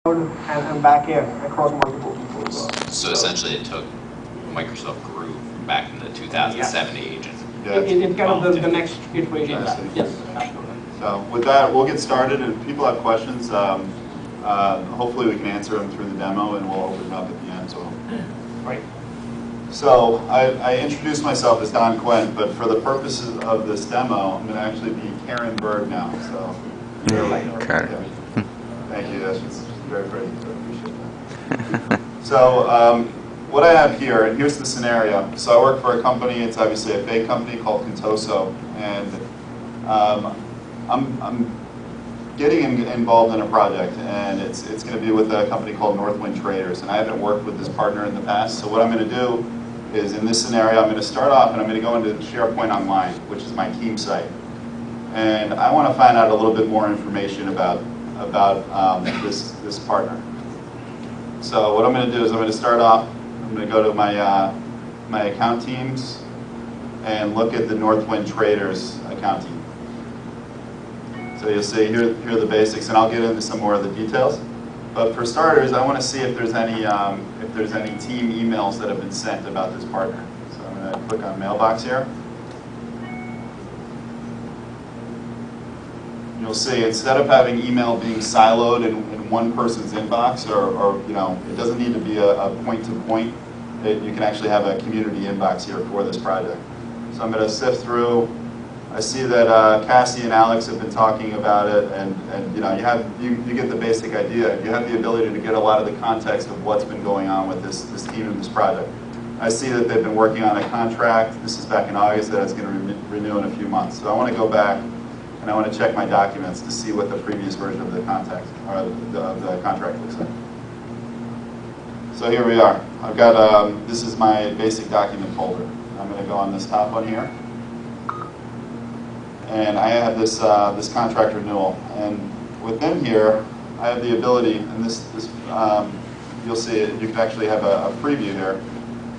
and back in across multiple people as well. So essentially it took Microsoft Groove back in the 2007 age. It's kind of the next iteration of that. Yes, absolutely. So with that, we'll get started. If people have questions, hopefully we can answer them through the demo, and we'll open it up at the end. Right. So I introduced myself as Don Quinn, but for the purposes of this demo, I'm going to actually be Karen Berg now. So Karen. yeah. Thank you. That's just very pretty. So I appreciate that. So what I have here, and here's the scenario. So I work for a company. It's obviously a fake company called Contoso, and I'm getting involved in a project, and it's going to be with a company called Northwind Traders, and I haven't worked with this partner in the past. So what I'm going to do is, in this scenario, I'm going to start off and I'm going to go into SharePoint Online, which is my team site, and I want to find out a little bit more information about this partner. So what I'm going to do is I'm going to start off. I'm going to go to my account teams and look at the Northwind Traders account team. So you'll see here are the basics, and I'll get into some more of the details. But for starters, I want to see if there's any team emails that have been sent about this partner. So I'm going to click on Mailbox here. You'll see instead of having email being siloed in one person's inbox, or it doesn't need to be a point-to-point. You can actually have a community inbox here for this project. So I'm going to sift through. I see that Cassie and Alex have been talking about it, and you get the basic idea. You have the ability to get a lot of the context of what's been going on with this team and this project. I see that they've been working on a contract. This is back in August that it's going to renew in a few months. So I want to go back and I want to check my documents to see what the previous version of the contract looks like. So here we are. I've got this is my basic document folder. I'm going to go on this top one here. And I have this contract renewal, and within here, I have the ability, and this you'll see it. You can actually have a preview here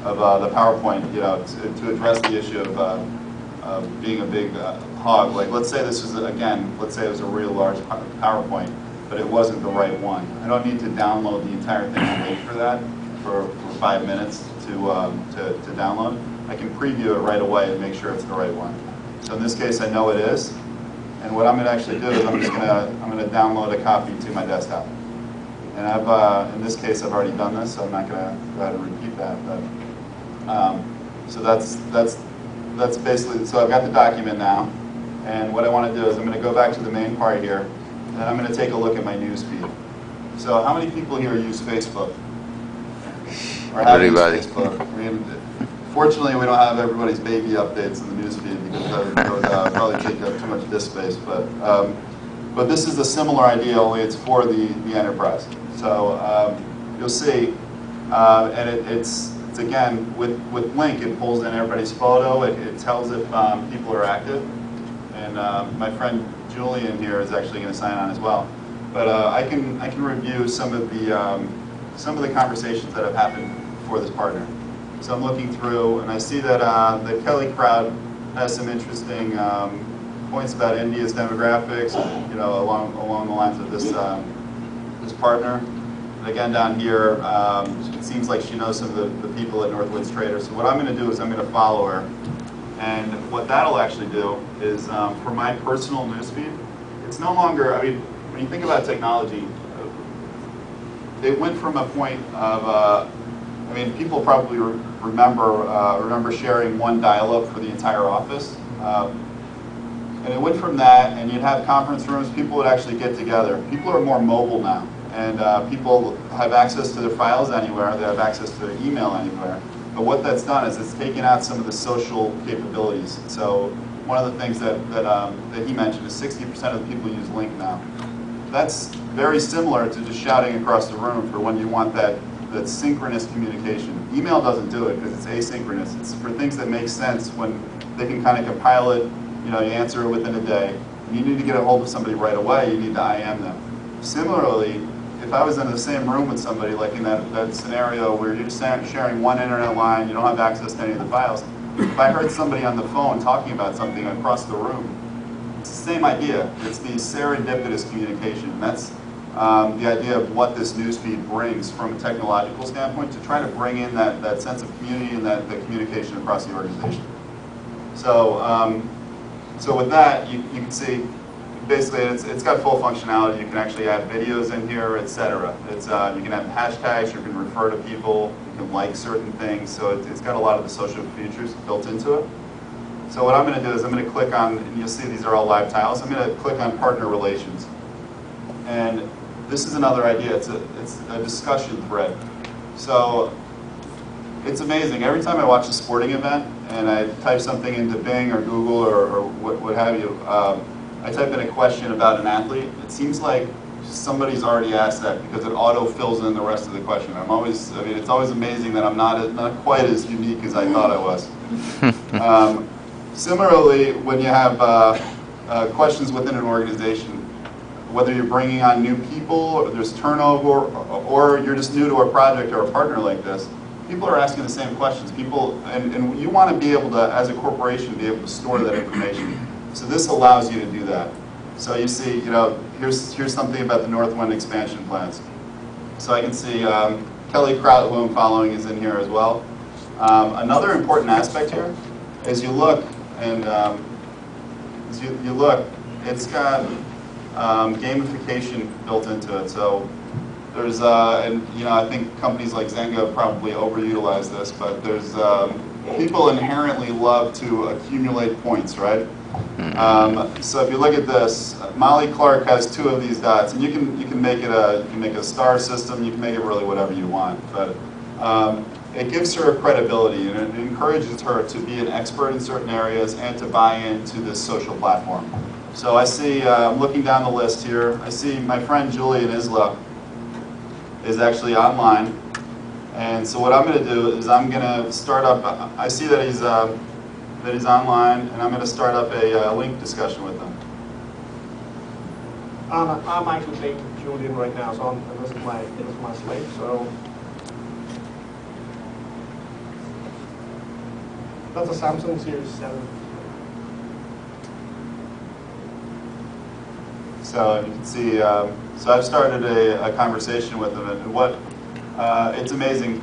of the PowerPoint, to address the issue of being a big hog. Like, let's say this was let's say it was a real large PowerPoint, but it wasn't the right one. I don't need to download the entire thing and wait for that for 5 minutes to download. I can preview it right away and make sure it's the right one. So in this case, I know it is, and what I'm going to actually do is I'm going to download a copy to my desktop. And in this case, I've already done this, so I'm not going to go ahead and repeat that. But so that's basically. So I've got the document now, and what I want to do is I'm going to go back to the main part here, and I'm going to take a look at my news feed. So how many people here use Facebook? Or have used Facebook? Fortunately, we don't have everybody's baby updates in the newsfeed because that would probably take up too much disk space. But this is a similar idea, only it's for the enterprise. So you'll see, and it's again with Link, it pulls in everybody's photo. It tells if people are active, and my friend Julian here is actually going to sign on as well. But I can review some of the conversations that have happened for this partner. So I'm looking through, and I see that the Kelly crowd has some interesting points about India's demographics, along the lines of this partner. And again, down here, it seems like she knows some of the people at Northwind Traders. So what I'm going to do is I'm going to follow her, and what that'll actually do is for my personal newsfeed, it's no longer. I mean, when you think about technology, they went from a point of. People probably remember sharing one dial-up for the entire office, and it went from that. And you'd have conference rooms. People would actually get together. People are more mobile now, and people have access to their files anywhere. They have access to their email anywhere. But what that's done is it's taken out some of the social capabilities. So one of the things that he mentioned is 60% of the people use Link now. That's very similar to just shouting across the room for when you want that synchronous communication. Email doesn't do it because it's asynchronous. It's for things that make sense when they can kind of compile it. You answer it within a day. And you need to get a hold of somebody right away. You need to IM them. Similarly, if I was in the same room with somebody, like in that scenario where you're just sharing one internet line, you don't have access to any of the files. If I heard somebody on the phone talking about something across the room, it's the same idea. It's the serendipitous communication. That's the idea of what this newsfeed brings from a technological standpoint to try to bring in that sense of community and that communication across the organization. So, so with that, you can see basically it's got full functionality. You can actually add videos in here, etc. It's you can have hashtags. You can refer to people. You can like certain things. So it's got a lot of the social features built into it. So what I'm going to do is I'm going to click on, and you'll see these are all live tiles. I'm going to click on partner relations, and this is another idea. It's a discussion thread. So it's amazing. Every time I watch a sporting event and I type something into Bing or Google or what have you, I type in a question about an athlete. It seems like somebody's already asked that because it auto fills in the rest of the question. I mean, it's always amazing that I'm not quite as unique as I thought I was. Similarly, when you have questions within an organization, whether you're bringing on new people, or there's turnover, or you're just new to a project or a partner like this, people are asking the same questions. People, and you want to be able to, as a corporation, be able to store that information. So this allows you to do that. So you see, here's something about the Northwind expansion plans. So I can see Kelly Kraut, who I'm following, is in here as well. Another important aspect here is you look, and as you look, it's got gamification built into it. So there's, and I think companies like Zynga probably overutilize this, but there's people inherently love to accumulate points, right? So if you look at this, Molly Clark has 2 of these dots, and you can make it a star system. You can make it really whatever you want, but it gives her credibility, and it encourages her to be an expert in certain areas and to buy into this social platform. So I see, I'm looking down the list here. I see my friend Julian Isla is actually online, and so what I'm going to do is I'm going to start up. I see that he's online, and I'm going to start up a link discussion with him. I'm actually playing Julian right now, so this is my slate. So that's a Samsung Series 7. So you can see, so I've started a conversation with him, and what it's amazing,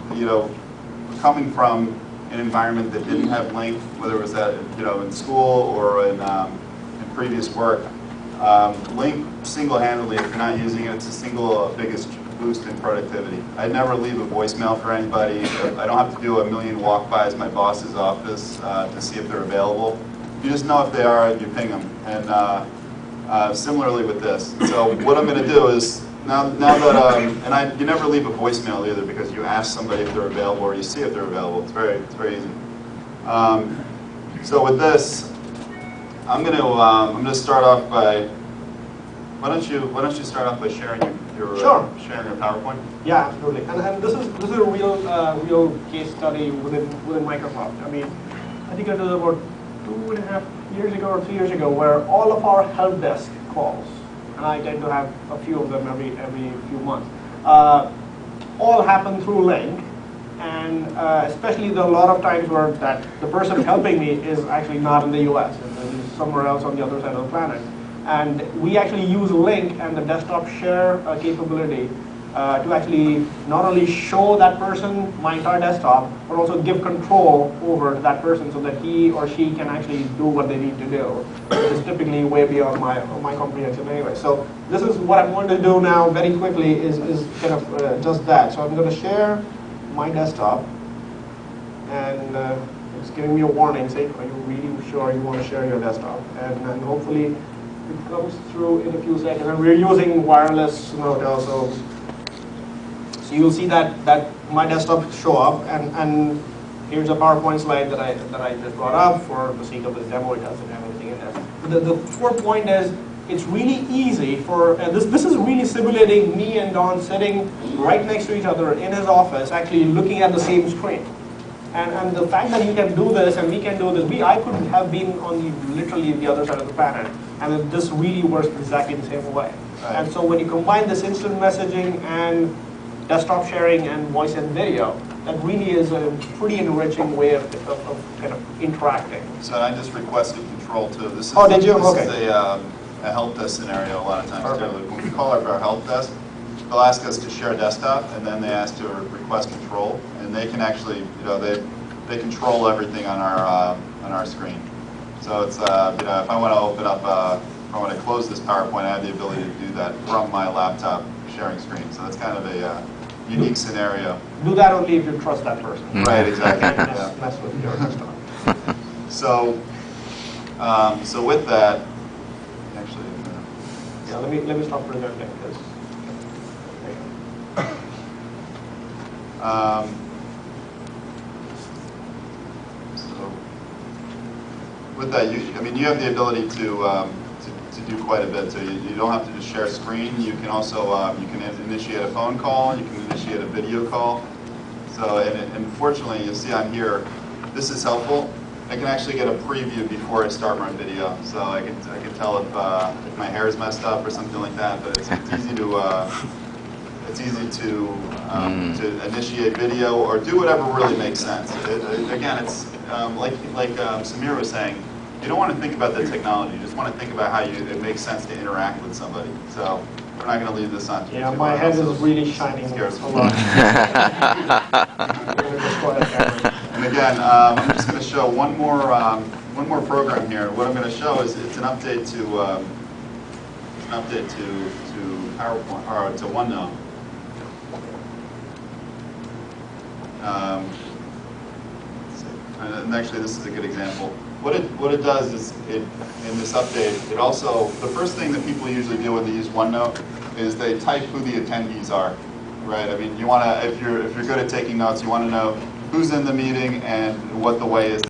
coming from an environment that didn't have Link, whether it was at in school or in previous work. Link single-handedly, if you're not using it, it's the single biggest boost in productivity. I never leave a voicemail for anybody. I don't have to do a million walk-bys my boss's office to see if they're available. You just know if they are, you ping them. And similarly with this. So what I'm going to do is, now that, you never leave a voicemail either because you ask somebody if they're available or you see if they're available. It's very easy. So with this, I'm going to start off by, why don't you start off by sharing your sharing your PowerPoint? Yeah, absolutely. And this is a real case study within Microsoft. I mean, I think it was about 2.5 years ago or 3 years ago, where all of our help desk calls, and I tend to have a few of them every few months, all happen through Link, and especially a lot of times where the person helping me is actually not in the US, and is somewhere else on the other side of the planet. And we actually use Link and the desktop share capability to actually not only show that person my entire desktop, but also give control over to that person so that he or she can actually do what they need to do, which is typically way beyond my comprehension anyway. So this is what I'm going to do now very quickly is kind of just that. So I'm going to share my desktop, and it's giving me a warning saying, are you really sure you want to share your desktop? And hopefully it comes through in a few seconds. And we're using wireless Notel, so you'll see that my desktop show up, and here's a PowerPoint slide that I just brought up for the sake of this demo. It doesn't have anything in there. The core point is it's really easy for this is really simulating me and Don sitting right next to each other in his office, actually looking at the same screen. And the fact that you can do this and we can do this, I could have been on literally the other side of the planet, and this really works exactly the same way. Right. And so when you combine this instant messaging and desktop sharing and voice and video, that really is a pretty enriching way of kind of interacting. So I just requested control too. This is, did you? This okay. is a help desk scenario a lot of times too. When we call up our help desk, they'll ask us to share a desktop, and then they ask to request control, and they can actually, they control everything on our screen. So it's, if I want to open up, if I want to close this PowerPoint, I have the ability to do that from my laptop sharing screen. So that's kind of a unique scenario. Do that only if you trust that person. Right, exactly. Can't mess with your stuff. So, so with that, actually, Yeah, let me stop presenting this. So with that, you have the ability to do quite a bit. So you don't have to just share a screen. You can also you can initiate a phone call. You can initiate a video call. So and fortunately, you'll see on here, this is helpful. I can actually get a preview before I start my video, so I can tell if my hair is messed up or something like that. But it's easy to initiate video or do whatever really makes sense. Again, it's like Samir was saying, you don't want to think about the technology. You just want to think about how it makes sense to interact with somebody. So we're not going to leave this on. Yeah, my head is really shining a lot. And again, I'm just going to show one more program here. What I'm going to show is it's an update to PowerPoint or to OneNote. And actually, this is a good example. What it does is in this update, it also, the first thing that people usually do when they use OneNote is they type who the attendees are, right? I mean, you want to, if you're good at taking notes, you want to know who's in the meeting and what the way is